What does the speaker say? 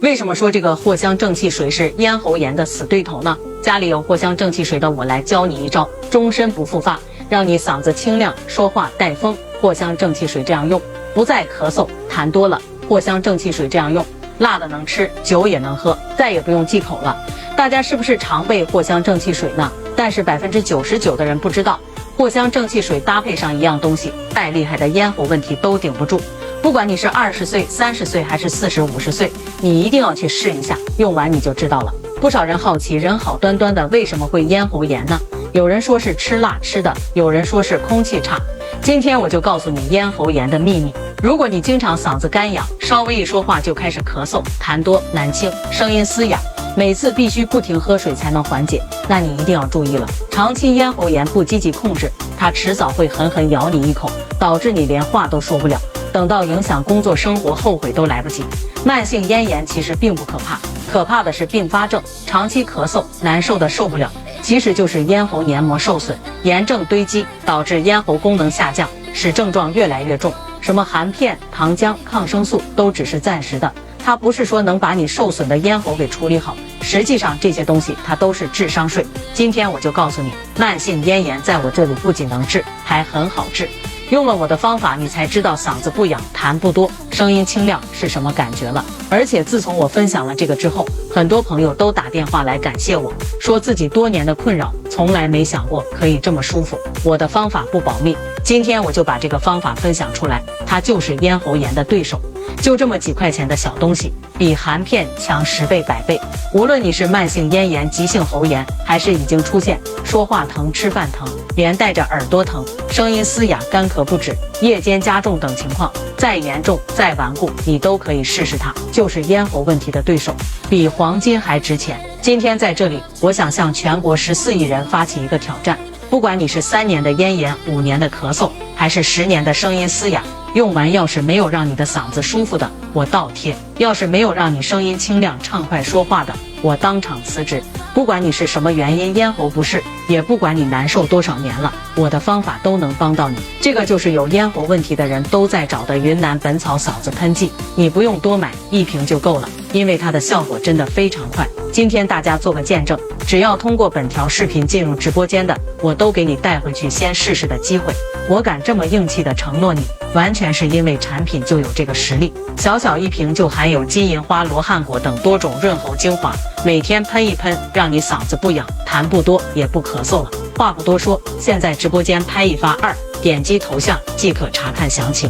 为什么说这个藿香正气水是咽喉炎的死对头呢？家里有藿香正气水的，我来教你一招，终身不复发，让你嗓子清亮，说话带风。藿香正气水这样用，不再咳嗽痰多了。藿香正气水这样用，辣的能吃，酒也能喝，再也不用忌口了。大家是不是常备藿香正气水呢？但是99%的人不知道，藿香正气水搭配上一样东西，再厉害的咽喉问题都顶不住。不管你是20岁、30岁还是40、50岁，你一定要去试一下，用完你就知道了。不少人好奇，人好端端的为什么会咽喉炎呢？有人说是吃辣吃的，有人说是空气差。今天我就告诉你咽喉炎的秘密。如果你经常嗓子干痒，稍微一说话就开始咳嗽、痰多、难清、声音嘶哑，每次必须不停喝水才能缓解，那你一定要注意了。长期咽喉炎不积极控制，它迟早会狠狠咬你一口，导致你连话都说不了，等到影响工作生活，后悔都来不及。慢性咽炎其实并不可怕，可怕的是并发症，长期咳嗽难受的受不了，其实就是咽喉黏膜受损，炎症堆积，导致咽喉功能下降，使症状越来越重。什么含片、糖浆、抗生素都只是暂时的，它不是说能把你受损的咽喉给处理好，实际上这些东西它都是智商税。今天我就告诉你，慢性咽炎在我这里不仅能治，还很好治。用了我的方法，你才知道嗓子不痒、痰不多、声音清亮是什么感觉了。而且自从我分享了这个之后，很多朋友都打电话来感谢我，说自己多年的困扰，从来没想过可以这么舒服。我的方法不保密，今天我就把这个方法分享出来，它就是咽喉炎的对手。就这么几块钱的小东西，比含片强10倍100倍。无论你是慢性咽炎、急性喉炎，还是已经出现说话疼、吃饭疼，连带着耳朵疼、声音嘶哑、干咳不止、夜间加重等情况，再严重再顽固，你都可以试试它，就是咽喉问题的对手，比黄金还值钱。今天在这里，我想向全国14亿人发起一个挑战，不管你是3年的咽炎、5年的咳嗽，还是10年的声音嘶哑，用完要是没有让你的嗓子舒服的，我倒贴；要是没有让你声音清亮、畅快说话的，我当场辞职。不管你是什么原因咽喉不适，也不管你难受多少年了，我的方法都能帮到你。这个就是有咽喉问题的人都在找的云南本草嗓子喷剂，你不用多买，1瓶就够了，因为它的效果真的非常快。今天大家做个见证，只要通过本条视频进入直播间的，我都给你带回去先试试的机会。我敢这么硬气的承诺你，完全是因为产品就有这个实力。小小1瓶就含有金银花、罗汉果等多种润喉精华，每天喷一喷，让你嗓子不痒、痰不多，也不咳嗽了。话不多说，现在直播间拍一发2，点击头像即可查看详情。